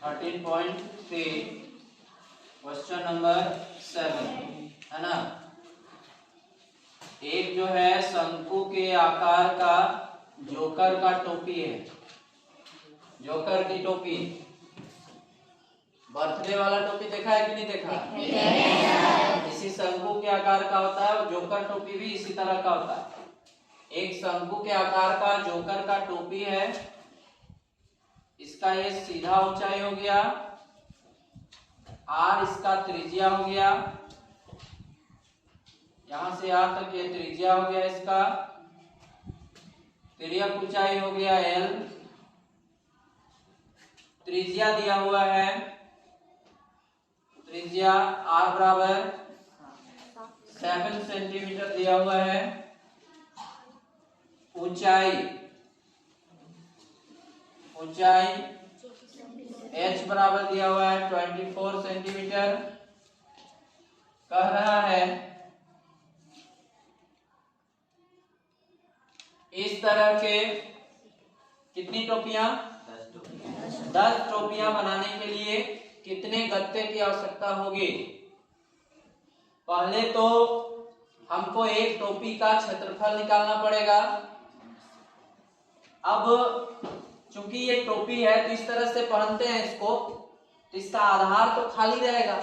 13.3 question number 7 है ना। एक जो है शंकु के आकार का जोकर का टोपी है, जोकर की टोपी। बर्थडे वाला टोपी देखा है कि नहीं देखा? इसी शंकु के आकार का होता है और जोकर टोपी भी इसी तरह का होता है। एक शंकु के आकार का जोकर का टोपी है, इसका ये सीधा ऊंचाई हो गया, आर इसका त्रिज्या हो गया, यहां से यहां तक ये त्रिज्या हो गया, इसका तिर्यक ऊंचाई हो गया एल, त्रिज्या दिया हुआ है, त्रिज्या आर बराबर 7 सेंटीमीटर दिया हुआ है, ऊंचाई h बराबर दिया हुआ है 24 सेंटीमीटर। कह रहा है इस तरह के कितनी टोपियां? 10 टोपियां बनाने के लिए कितने गत्ते की आवश्यकता होगी? पहले तो हमको एक टोपी का क्षेत्रफल निकालना पड़ेगा। अब चूंकि ये टोपी है तो इस तरह से पहनते हैं इसको, तो इसका आधार तो खाली रहेगा,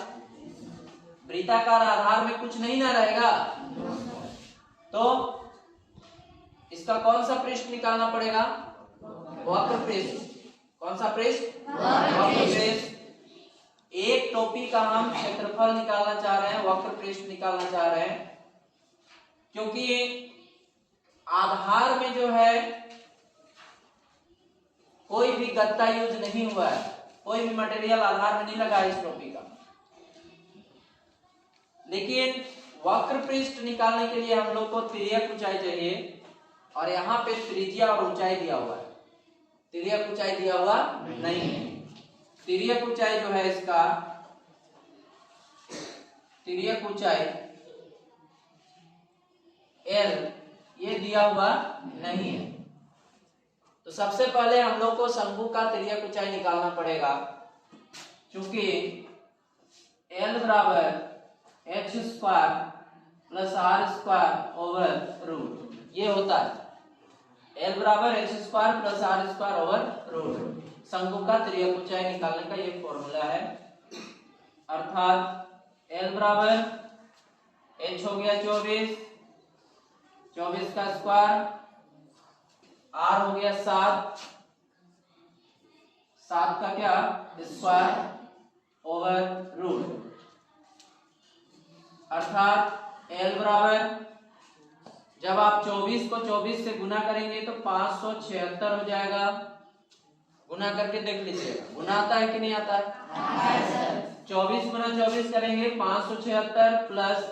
वृत्ताकार आधार में कुछ नहीं ना रहेगा, तो इसका कौन सा पृष्ठ निकालना पड़ेगा? वक्र पृष्ठ। कौन सा पृष्ठ? वक्र पृष्ठ। एक टोपी का हम क्षेत्रफल निकालना चाह रहे हैं, वक्र पृष्ठ निकालना चाह रहे हैं, क्योंकि आधार में जो है कोई भी गत्ता यूज नहीं हुआ है, कोई भी मटेरियल आधार में नहीं लगा है इस टोपी का। लेकिन वक्र पृष्ठ निकालने के लिए हम लोग को तिर्यक ऊंचाई चाहिए, और यहाँ पे त्रिज्या और ऊंचाई दिया हुआ है, तिर्यक ऊंचाई दिया हुआ नहीं है। तिर्यक ऊंचाई जो है इसका, तिर्यक ऊंचाई एल ये दिया हुआ नहीं है। तो सबसे पहले हम लोग को शंकु का तिर्यक ऊंचाई निकालना पड़ेगा, क्योंकि एल बराबर H square plus R square over root ये होता है। एल बराबर H square plus R square over root शंकु का तिर्यक ऊंचाई निकालने का ये फॉर्मूला है। अर्थात एल बराबर एच हो गया 24, 24 का स्क्वायर, आर हो गया 7, 7 का क्या स्क्वायर ओवर रूट। अर्थात एल बराबर, जब आप 24 को 24 से गुना करेंगे तो 576 हो जाएगा। गुना करके देख लीजिएगा, गुना आता है कि नहीं आता है? 24 गुना 24 करेंगे 576 प्लस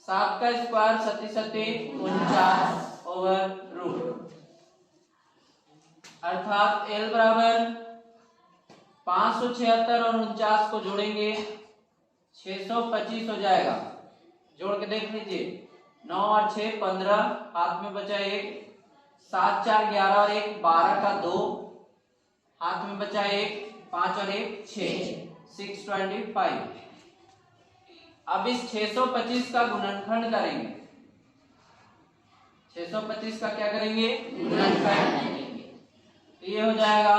7 का स्क्वायर 49 ओवर रूट। अर्थात एल बराबर 576 और 49 को जोड़ेंगे 625 हो जाएगा। जोड़ के देख लीजिए, 9 और 6 15, हाथ में बचा 1, 7 4 11 और 1 12 का 2, हाथ में बचा 1, 5 और 1 6, 625। अब इस 625 का गुणनखंड करेंगे, 625 का क्या करेंगे? गुणनखंड। तो ये हो जाएगा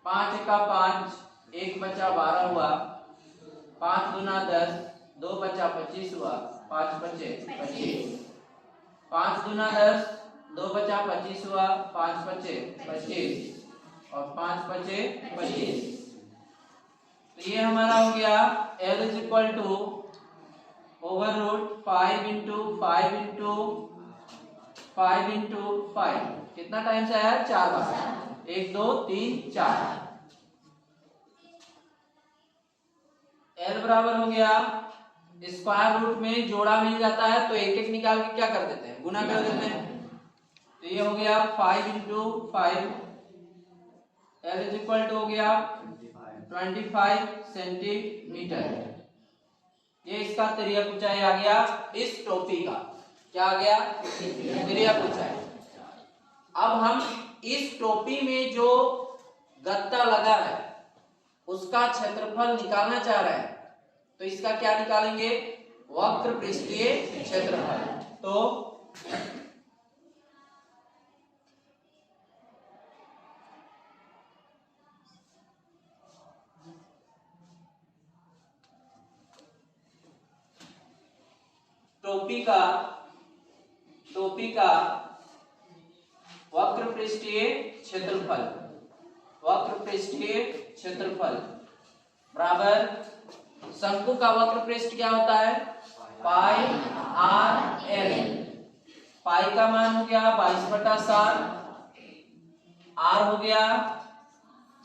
5 का 5, 1 बचा 12 हुआ, 5 दूना 10, 2 बचा 25 हुआ, 5 बचे 25, 5 दूना 10, 2 बचा 25 हुआ, 5 बचे 25 और 5 बचे 25। तो ये हमारा हो गया L is equal to over root 5 into 5 into 5 into 5। कितना टाइम से आया? 4 बार, 1 2 3 4। L बराबर हो गया, स्क्वायर रूट में जोड़ा मिल जाता है तो एक एक निकाल के क्या कर देते हैं? गुना कर देते हैं। तो ये हो गया 5 into 5, L is equal to हो गया 25 सेंटीमीटर। ये इसका तिर्यक ऊंचाई आ गया इस टोपी का। क्या आ गया? तिर्यक ऊंचाई। अब हम इस टोपी में जो गत्ता लगा है उसका क्षेत्रफल निकालना चाह रहे हैं, तो इसका क्या निकालेंगे? वक्र पृष्ठीय क्षेत्रफल। तो टोपी का वक्र पृष्ठीय क्षेत्रफल बराबर शंकु का वक्र पृष्ठ क्या होता है? पाई आर एल। पाई का मान हो गया 22/7, आर हो गया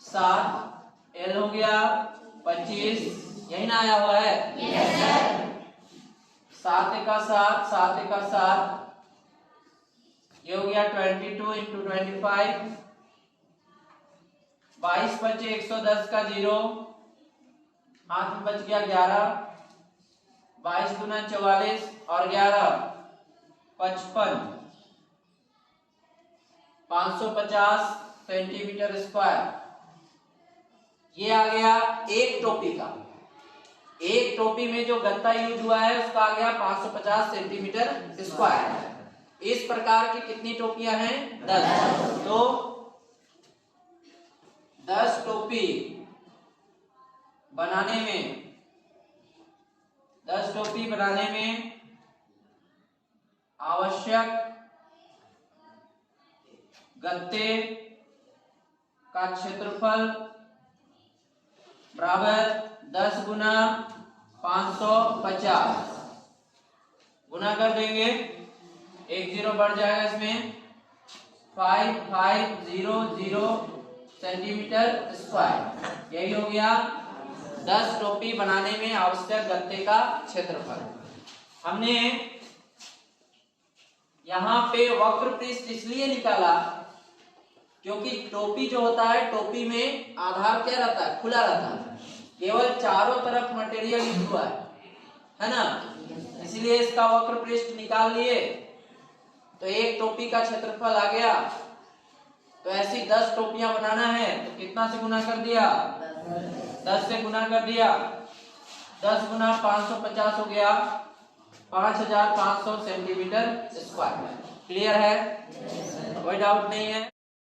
7, एल हो गया 25। यही ना आया हुआ है? Yes sir. 7 का 7, 7 का 7, ये हो गया 22 × 25। 22 बचे 110 का 0, हाथ में बच गया 11। 22 दूना 44 और 11 55, 550 सेंटीमीटर स्क्वायर। ये आ गया एक टोपी का। एक टोपी में जो गत्ता यूज हुआ है उसका आ गया 550 सेंटीमीटर स्क्वायर। इस प्रकार की कितनी टोपियां हैं? 10। तो 10 टोपी बनाने में आवश्यक गत्ते का क्षेत्रफल बराबर 10 गुना 550 गुना कर देंगे, एक 0 बढ़ जाएगा इसमें, 5500 सेंटीमीटर स्क्वायर। यही हो गया 10 टोपी बनाने में आवश्यक गत्ते का क्षेत्रफल। हमने यहाँ पे वक्र पृष्ठ इसलिए निकाला क्योंकि टोपी जो होता है, टोपी में आधार क्या रहता है? खुला रहता है, केवल चारों तरफ मटेरियल यूज हुआ है ना, इसलिए इसका वक्र पृष्ठ निकाल लिए तो एक टोपी का क्षेत्रफल आ गया। तो ऐसी 10 टोपियां बनाना है तो कितना से गुना कर दिया? 10 से गुना कर दिया। 10 गुना 550 हो गया 5500 सेंटीमीटर स्क्वायर। क्लियर है? कोई डाउट नहीं है?